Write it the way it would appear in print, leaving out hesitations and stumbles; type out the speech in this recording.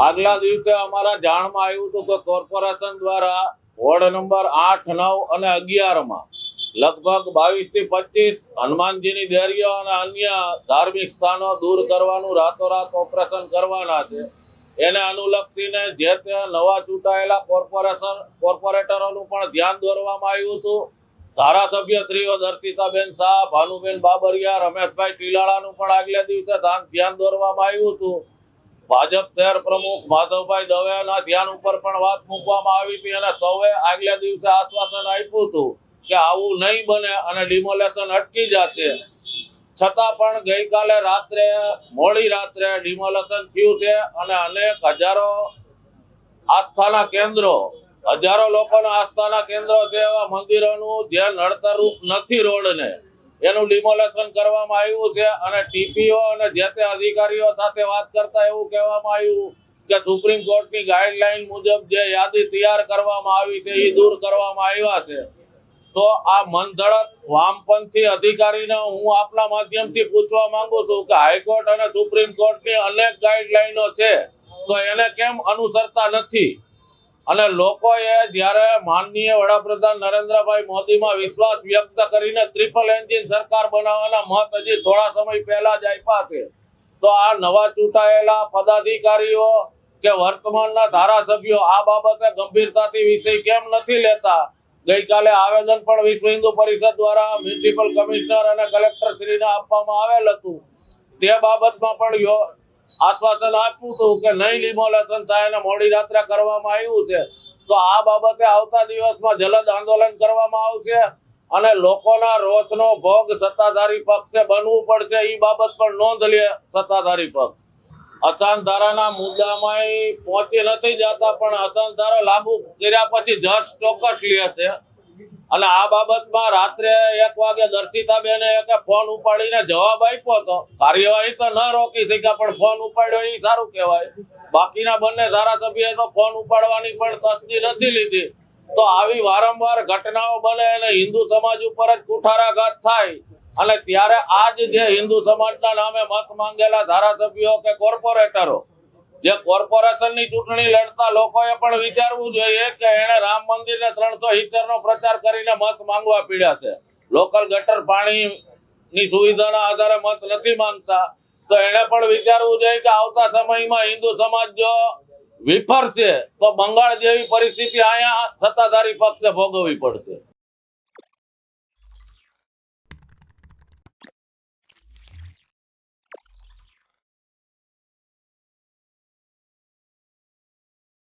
આગલા દિવસે અમારા જાણમાં આવ્યું હતું કે કોર્પોરેશન દ્વારા વોર્ડ નંબર 8, 9 અને 11 માં લગભગ 22 થી 25 હનુમાનજીની દેરીઓ અને અન્ય ધાર્મિક સ્થાનો દૂર કરવાનું રાતોરાત ઓપરેશન કરવાના છે. એને અનુલક્ષીને જે તે નવા ચૂંટાયેલા કોર્પોરેટરોનું પણ ધ્યાન દોરવામાં આવ્યું હતું. ધારાસભ્ય શ્રીઓ દર્શિતાબેન શાહ, ભાનુબેન બાબરિયા, રમેશભાઈ ટીલાળાનું પણ આગલા દિવસે ધ્યાન દોરવામાં આવ્યું હતું. ભાજપ શહેર પ્રમુખ માધવભાઈ દવેના ધ્યાન ઉપર પણ વાત મૂકવામાં આવી હતી અને સૌએ આગલા દિવસે આશ્વાસન આપ્યું હતું કે આવું નહીં બને અને ડિમોલેશન અટકી જશે. છતાં પણ ગઈકાલે મોડી રાત્રે ડિમોલેશન થયું છે અને અનેક હજારો લોકોના આસ્થાના કેન્દ્રો છે એવા મંદિરોનું જે નડતરરૂપ નથી રોડને એનું ડિમોલેશન કરવામાં આવ્યું છે. અને ટીપીઓ અને જે તે અધિકારીઓ સાથે વાત કરતા એવું કહેવામાં આવ્યું કે સુપ્રીમ કોર્ટની ગાઈડલાઈન મુજબ જે યાદી તૈયાર કરવામાં આવી છે એ દૂર કરવામાં આવ્યા છે. તો આ મનધડક વામપંથી અધિકારીને હું આપના માધ્યમથી પૂછવા માંગુ છું કે હાઈકોર્ટ અને સુપ્રીમ કોર્ટની અનેક ગાઈડલાઈનો છે તો એને કેમ અનુસરતા નથી? અને લોકોએ જ્યારે માનનીય વડાપ્રધાન નરેન્દ્રભાઈ મોદીમાં વિશ્વાસ વ્યક્ત કરીને ટ્રિપલ એન્જિન સરકાર બનાવવાના મત હજી થોડા સમય પહેલા જ આપ્યા છે, તો આ નવા ચૂંટાયેલા પદાધિકારીઓ કે વર્તમાનના ધારાસભ્યો આ બાબતે ગંભીરતાથી વિષય કેમ નથી લેતા? ગઈકાલે આવેદન પણ વિશ્વ હિન્દુ પરિષદ દ્વારા મ્યુનિસિપલ કમિશનર અને કલેક્ટર શ્રીને આપવામાં આવેલ હતું. તે બાબતમાં પણ આશ્વાસન આપ્યું હતું કે નહીં ડિમોલેશન થાય અને મોડી રાત્રે કરવામાં આવ્યું છે. તો આ બાબતે આવતા દિવસમાં જલદ આંદોલન કરવામાં આવશે અને લોકોના રોષનો ભોગ સત્તાધારી પક્ષે બનવું પડશે. એ બાબત પણ નોંધ લે સત્તાધારી પક્ષ. અસાન ધારાના મુદ્દામાં પહોંચી નથી જતા, પણ અસાન ધારા લાગુ કર્યા પછી જજ ચોક્કસ લે છે. અને આ બાબતમાં રાત્રે 1 વાગે દર્શિતાબેને ફોન ઉપાડીને જવાબ આપ્યો હતો. કાર્યવાહી તો ન રોકી શક્યા, પણ ફોન ઉપાડ્યો એ સારું કહેવાય. બાકીના બંને ધારાસભ્યોએ તો ફોન ઉપાડવાની પણ તસ્દી નથી લીધી. તો આવી વારંવાર ઘટનાઓ બને અને હિન્દુ સમાજ ઉપર જ કુઠારાઘાત થાય અને ત્યારે આજ જે હિન્દુ સમાજના નામે મત માંગેલા ધારાસભ્યો કે કોર્પોરેટરો જે કોર્પોરેશનની ચૂંટણી લડતા લોકોએ પણ વિચારવું જોઈએ કે એને રામ મંદિરને 370 નો પ્રચાર કરીને મત માંગવા પીડ્યા છે. લોકલ ગટર પાણીની સુવિધાના આધારે મત નથી માંગતા. તો એને પણ વિચારવું જોઈએ કે આવતા સમયમાં હિન્દુ સમાજ જો વિફરશે તો બંગાળ જેવી પરિસ્થિતિ અહીંયા સત્તાધારી પક્ષે ભોગવવી પડશે.